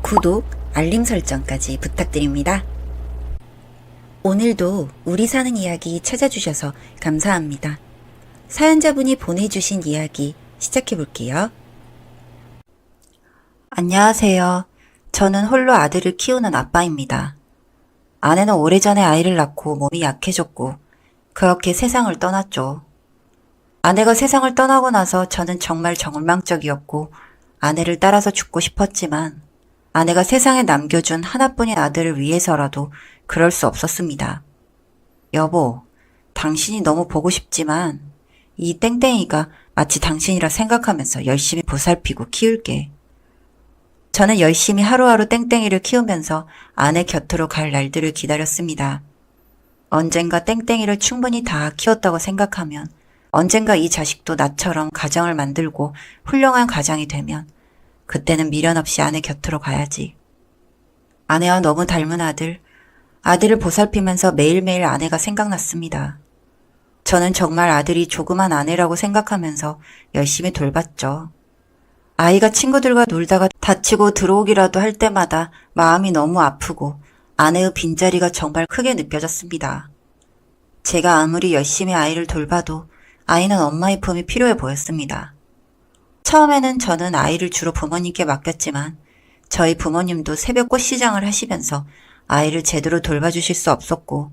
구독, 알림 설정까지 부탁드립니다. 오늘도 우리 사는 이야기 찾아주셔서 감사합니다. 사연자분이 보내주신 이야기 시작해볼게요. 안녕하세요. 저는 홀로 아들을 키우는 아빠입니다. 아내는 오래전에 아이를 낳고 몸이 약해졌고 그렇게 세상을 떠났죠. 아내가 세상을 떠나고 나서 저는 정말 절망적이었고 아내를 따라서 죽고 싶었지만 아내가 세상에 남겨준 하나뿐인 아들을 위해서라도 그럴 수 없었습니다. 여보, 당신이 너무 보고 싶지만 이 땡땡이가 마치 당신이라 생각하면서 열심히 보살피고 키울게. 저는 열심히 하루하루 땡땡이를 키우면서 아내 곁으로 갈 날들을 기다렸습니다. 언젠가 땡땡이를 충분히 다 키웠다고 생각하면 언젠가 이 자식도 나처럼 가정을 만들고 훌륭한 가장이 되면 그때는 미련 없이 아내 곁으로 가야지. 아내와 너무 닮은 아들을 보살피면서 매일매일 아내가 생각났습니다. 저는 정말 아들이 조그만 아내라고 생각하면서 열심히 돌봤죠. 아이가 친구들과 놀다가 다치고 들어오기라도 할 때마다 마음이 너무 아프고 아내의 빈자리가 정말 크게 느껴졌습니다. 제가 아무리 열심히 아이를 돌봐도 아이는 엄마의 품이 필요해 보였습니다. 처음에는 저는 아이를 주로 부모님께 맡겼지만 저희 부모님도 새벽 꽃시장을 하시면서 아이를 제대로 돌봐주실 수 없었고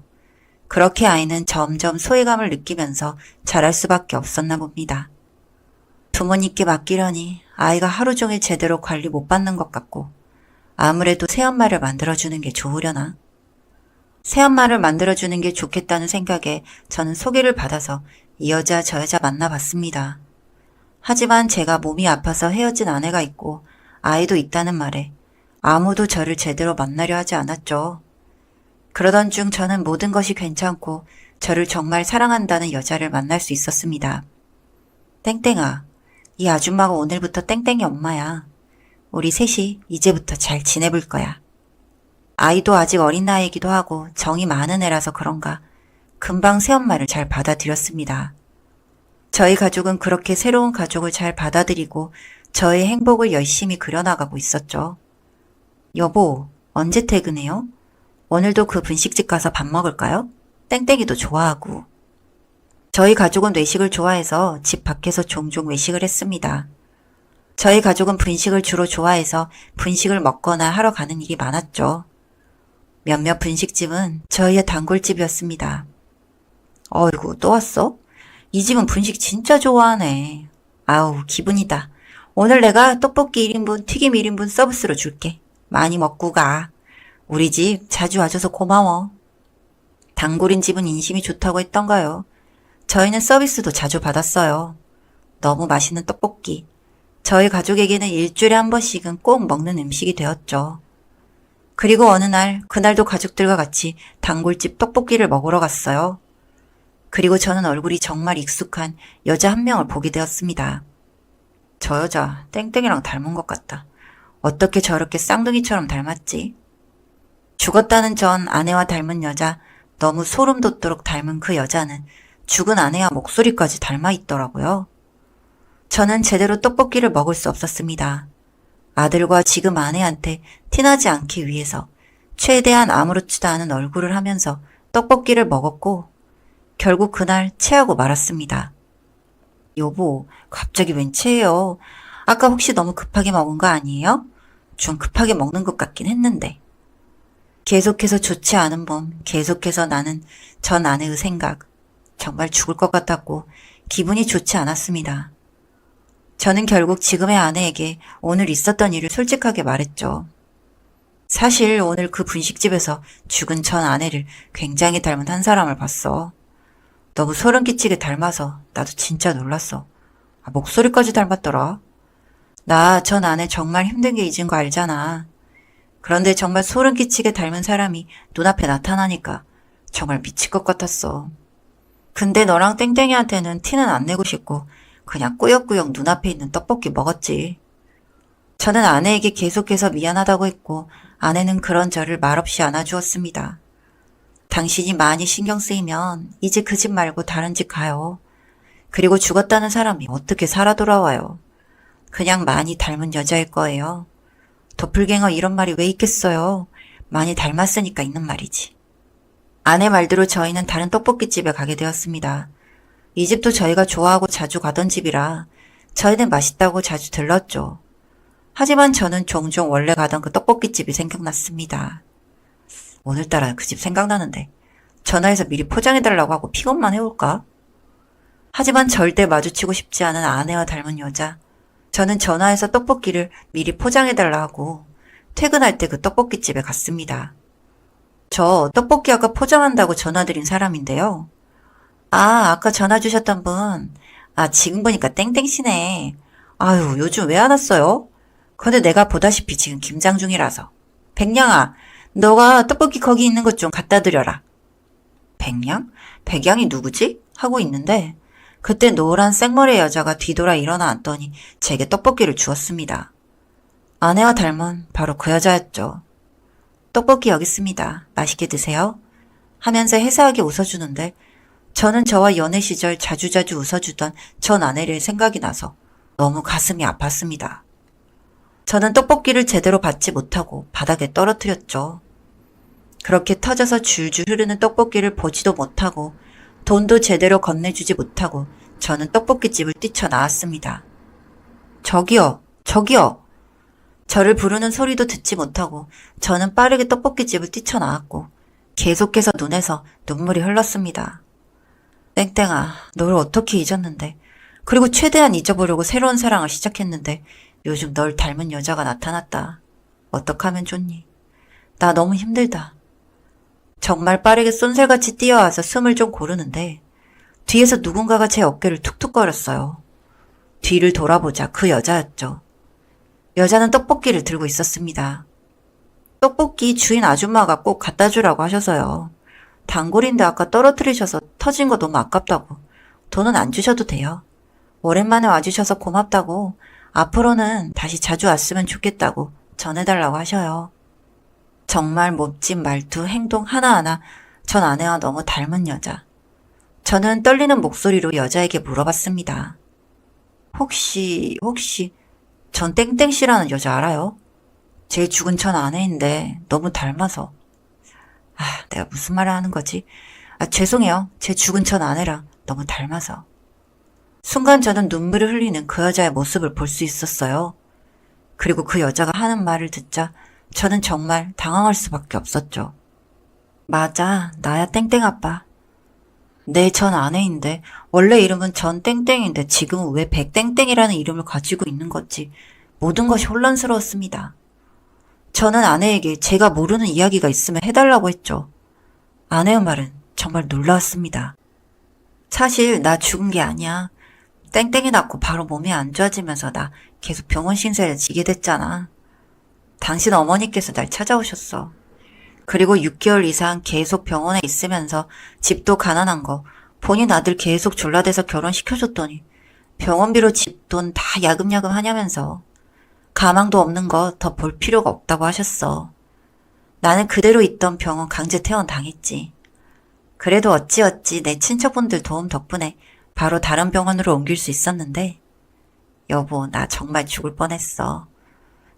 그렇게 아이는 점점 소외감을 느끼면서 자랄 수밖에 없었나 봅니다. 부모님께 맡기려니 아이가 하루 종일 제대로 관리 못 받는 것 같고 아무래도 새엄마를 만들어주는 게 좋으려나? 새엄마를 만들어주는 게 좋겠다는 생각에 저는 소개를 받아서 이 여자 저 여자 만나봤습니다. 하지만 제가 몸이 아파서 헤어진 아내가 있고 아이도 있다는 말에 아무도 저를 제대로 만나려 하지 않았죠. 그러던 중 저는 모든 것이 괜찮고 저를 정말 사랑한다는 여자를 만날 수 있었습니다. 땡땡아, 이 아줌마가 오늘부터 땡땡이 엄마야. 우리 셋이 이제부터 잘 지내볼 거야. 아이도 아직 어린 나이이기도 하고 정이 많은 애라서 그런가 금방 새엄마를 잘 받아들였습니다. 저희 가족은 그렇게 새로운 가족을 잘 받아들이고 저의 행복을 열심히 그려나가고 있었죠. 여보, 언제 퇴근해요? 오늘도 그 분식집 가서 밥 먹을까요? 땡땡이도 좋아하고. 저희 가족은 외식을 좋아해서 집 밖에서 종종 외식을 했습니다. 저희 가족은 분식을 주로 좋아해서 분식을 먹거나 하러 가는 일이 많았죠. 몇몇 분식집은 저희의 단골집이었습니다. 어이구, 또 왔어? 이 집은 분식 진짜 좋아하네. 아우, 기분이다. 오늘 내가 떡볶이 1인분, 튀김 1인분 서비스로 줄게. 많이 먹고 가. 우리 집 자주 와줘서 고마워. 단골인 집은 인심이 좋다고 했던가요? 저희는 서비스도 자주 받았어요. 너무 맛있는 떡볶이. 저희 가족에게는 일주일에 한 번씩은 꼭 먹는 음식이 되었죠. 그리고 어느 날, 그날도 가족들과 같이 단골집 떡볶이를 먹으러 갔어요. 그리고 저는 얼굴이 정말 익숙한 여자 한 명을 보게 되었습니다. 저 여자 땡땡이랑 닮은 것 같다. 어떻게 저렇게 쌍둥이처럼 닮았지? 죽었다는 전 아내와 닮은 여자, 너무 소름 돋도록 닮은 그 여자는 죽은 아내와 목소리까지 닮아 있더라고요. 저는 제대로 떡볶이를 먹을 수 없었습니다. 아들과 지금 아내한테 티나지 않기 위해서 최대한 아무렇지도 않은 얼굴을 하면서 떡볶이를 먹었고 결국 그날 체하고 말았습니다. 여보, 갑자기 웬 체해요? 아까 혹시 너무 급하게 먹은 거 아니에요? 좀 급하게 먹는 것 같긴 했는데. 계속해서 좋지 않은 몸, 계속해서 나는 전 아내의 생각. 정말 죽을 것 같았고 기분이 좋지 않았습니다. 저는 결국 지금의 아내에게 오늘 있었던 일을 솔직하게 말했죠. 사실 오늘 그 분식집에서 죽은 전 아내를 굉장히 닮은 한 사람을 봤어. 너무 소름 끼치게 닮아서 나도 진짜 놀랐어. 목소리까지 닮았더라. 나 전 아내 정말 힘든 게 잊은 거 알잖아. 그런데 정말 소름 끼치게 닮은 사람이 눈앞에 나타나니까 정말 미칠 것 같았어. 근데 너랑 땡땡이한테는 티는 안 내고 싶고 그냥 꾸역꾸역 눈앞에 있는 떡볶이 먹었지. 저는 아내에게 계속해서 미안하다고 했고 아내는 그런 저를 말없이 안아주었습니다. 당신이 많이 신경 쓰이면 이제 그 집 말고 다른 집 가요. 그리고 죽었다는 사람이 어떻게 살아 돌아와요. 그냥 많이 닮은 여자일 거예요. 도플갱어 이런 말이 왜 있겠어요. 많이 닮았으니까 있는 말이지. 아내 말대로 저희는 다른 떡볶이집에 가게 되었습니다. 이 집도 저희가 좋아하고 자주 가던 집이라 저희는 맛있다고 자주 들렀죠. 하지만 저는 종종 원래 가던 그 떡볶이집이 생각났습니다. 오늘따라 그 집 생각나는데 전화해서 미리 포장해달라고 하고 픽업만 해올까? 하지만 절대 마주치고 싶지 않은 아내와 닮은 여자. 저는 전화해서 떡볶이를 미리 포장해달라 하고 퇴근할 때 그 떡볶이집에 갔습니다. 저 떡볶이 아까 포장한다고 전화드린 사람인데요. 아, 아까 전화 주셨던 분. 아, 지금 보니까 땡땡씨네. 아유, 요즘 왜 안 왔어요? 근데 내가 보다시피 지금 김장 중이라서. 백냥아, 너가 떡볶이 거기 있는 것 좀 갖다 드려라. 백냥? 백양이 누구지? 하고 있는데 그때 노란 생머리 여자가 뒤돌아 일어나 앉더니 제게 떡볶이를 주었습니다. 아내와 닮은 바로 그 여자였죠. 떡볶이 여기 있습니다. 맛있게 드세요. 하면서 해사하게 웃어주는데 저는 저와 연애 시절 자주자주 웃어주던 전 아내를 생각이 나서 너무 가슴이 아팠습니다. 저는 떡볶이를 제대로 받지 못하고 바닥에 떨어뜨렸죠. 그렇게 터져서 줄줄 흐르는 떡볶이를 보지도 못하고 돈도 제대로 건네주지 못하고 저는 떡볶이집을 뛰쳐나왔습니다. 저기요, 저기요. 저를 부르는 소리도 듣지 못하고 저는 빠르게 떡볶이집을 뛰쳐나왔고 계속해서 눈에서 눈물이 흘렀습니다. 땡땡아, 널 어떻게 잊었는데. 그리고 최대한 잊어보려고 새로운 사랑을 시작했는데 요즘 널 닮은 여자가 나타났다. 어떡하면 좋니? 나 너무 힘들다. 정말 빠르게 쏜살같이 뛰어와서 숨을 좀 고르는데 뒤에서 누군가가 제 어깨를 툭툭거렸어요. 뒤를 돌아보자 그 여자였죠. 여자는 떡볶이를 들고 있었습니다. 떡볶이 주인 아줌마가 꼭 갖다 주라고 하셔서요. 단골인데 아까 떨어뜨리셔서 터진 거 너무 아깝다고. 돈은 안 주셔도 돼요. 오랜만에 와주셔서 고맙다고 앞으로는 다시 자주 왔으면 좋겠다고 전해달라고 하셔요. 정말 몸짓, 말투, 행동 하나하나 전 아내와 너무 닮은 여자. 저는 떨리는 목소리로 여자에게 물어봤습니다. 혹시 전 땡땡씨라는 여자 알아요? 제 죽은 전 아내인데 너무 닮아서. 아, 내가 무슨 말을 하는 거지? 아, 죄송해요. 제 죽은 전 아내랑 너무 닮아서. 순간 저는 눈물을 흘리는 그 여자의 모습을 볼 수 있었어요. 그리고 그 여자가 하는 말을 듣자 저는 정말 당황할 수밖에 없었죠. 맞아, 나야 땡땡 아빠. 내 전 아내인데 원래 이름은 전 땡땡인데 지금은 왜 백땡땡이라는 이름을 가지고 있는 건지 모든 것이 혼란스러웠습니다. 저는 아내에게 제가 모르는 이야기가 있으면 해달라고 했죠. 아내의 말은 정말 놀라웠습니다. 사실 나 죽은 게 아니야. 땡땡이 낳고 바로 몸이 안 좋아지면서 나 계속 병원 신세를 지게 됐잖아. 당신 어머니께서 날 찾아오셨어. 그리고 6개월 이상 계속 병원에 있으면서 집도 가난한 거 본인 아들 계속 졸라대서 결혼시켜줬더니 병원비로 집 돈 다 야금야금 하냐면서 가망도 없는 거 더 볼 필요가 없다고 하셨어. 나는 그대로 있던 병원 강제 퇴원 당했지. 그래도 어찌어찌 내 친척분들 도움 덕분에 바로 다른 병원으로 옮길 수 있었는데 여보, 나 정말 죽을 뻔했어.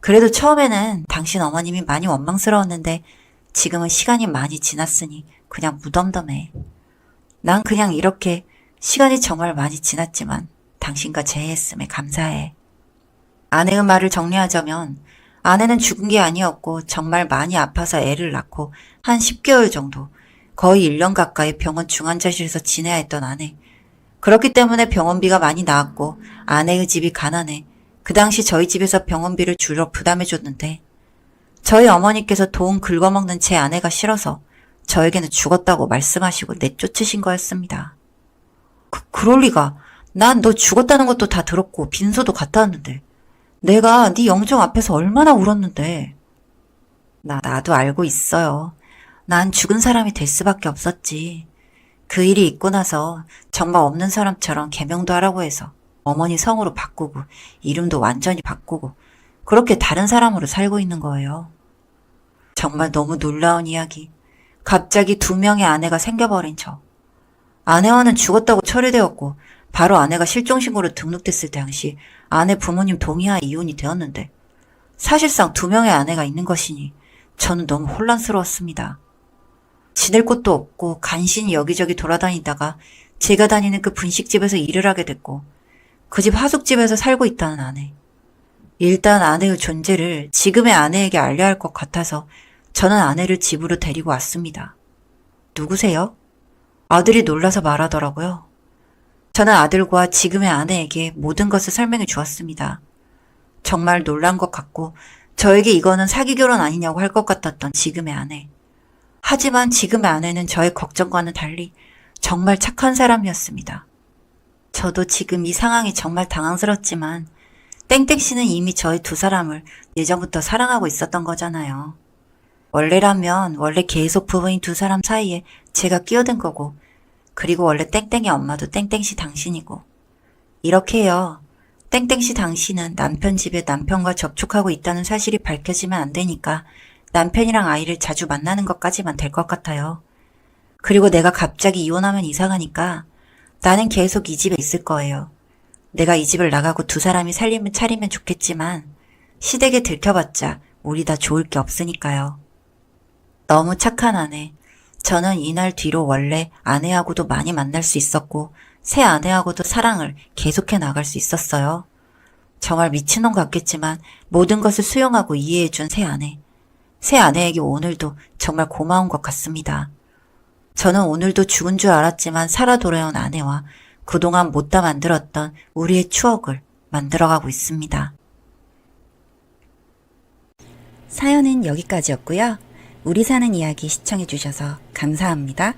그래도 처음에는 당신 어머님이 많이 원망스러웠는데 지금은 시간이 많이 지났으니 그냥 무덤덤해. 난 그냥 이렇게 시간이 정말 많이 지났지만 당신과 재회했음에 감사해. 아내의 말을 정리하자면 아내는 죽은 게 아니었고 정말 많이 아파서 애를 낳고 한 10개월 정도 거의 1년 가까이 병원 중환자실에서 지내야 했던 아내. 그렇기 때문에 병원비가 많이 나왔고 아내의 집이 가난해 그 당시 저희 집에서 병원비를 주로 부담해줬는데 저희 어머니께서 돈 긁어먹는 제 아내가 싫어서 저에게는 죽었다고 말씀하시고 내쫓으신 거였습니다. 그럴 리가. 난 너 죽었다는 것도 다 들었고 빈소도 갔다 왔는데 내가 네 영정 앞에서 얼마나 울었는데. 나도 알고 있어요. 난 죽은 사람이 될 수밖에 없었지. 그 일이 있고 나서 정말 없는 사람처럼 개명도 하라고 해서 어머니 성으로 바꾸고 이름도 완전히 바꾸고 그렇게 다른 사람으로 살고 있는 거예요. 정말 너무 놀라운 이야기. 갑자기 2명의 아내가 생겨버린 저. 아내와는 죽었다고 처리되었고 바로 아내가 실종신고로 등록됐을 당시 아내 부모님 동의하에 이혼이 되었는데 사실상 두 명의 아내가 있는 것이니 저는 너무 혼란스러웠습니다. 지낼 곳도 없고 간신히 여기저기 돌아다니다가 제가 다니는 그 분식집에서 일을 하게 됐고 그 집 하숙집에서 살고 있다는 아내. 일단 아내의 존재를 지금의 아내에게 알려야 할 것 같아서 저는 아내를 집으로 데리고 왔습니다. 누구세요? 아들이 놀라서 말하더라고요. 저는 아들과 지금의 아내에게 모든 것을 설명해 주었습니다. 정말 놀란 것 같고 저에게 이거는 사기 결혼 아니냐고 할 것 같았던 지금의 아내. 하지만 지금의 아내는 저의 걱정과는 달리 정말 착한 사람이었습니다. 저도 지금 이 상황이 정말 당황스럽지만 땡땡 씨는 이미 저희 두 사람을 예전부터 사랑하고 있었던 거잖아요. 원래라면 원래 계속 부부인 두 사람 사이에 제가 끼어든 거고 그리고 원래 땡땡의 엄마도 땡땡 씨 당신이고 이렇게요. 땡땡 씨 당신은 남편 집에 남편과 접촉하고 있다는 사실이 밝혀지면 안 되니까 남편이랑 아이를 자주 만나는 것까지만 될 것 같아요. 그리고 내가 갑자기 이혼하면 이상하니까 나는 계속 이 집에 있을 거예요. 내가 이 집을 나가고 두 사람이 살림을 차리면 좋겠지만 시댁에 들켜봤자 우리 다 좋을 게 없으니까요. 너무 착한 아내. 저는 이날 뒤로 원래 아내하고도 많이 만날 수 있었고 새 아내하고도 사랑을 계속해 나갈 수 있었어요. 정말 미친놈 같겠지만 모든 것을 수용하고 이해해준 새 아내. 새 아내에게 오늘도 정말 고마운 것 같습니다. 저는 오늘도 죽은 줄 알았지만 살아 돌아온 아내와 그동안 못다 만들었던 우리의 추억을 만들어가고 있습니다. 사연은 여기까지였고요. 우리 사는 이야기 시청해주셔서 감사합니다.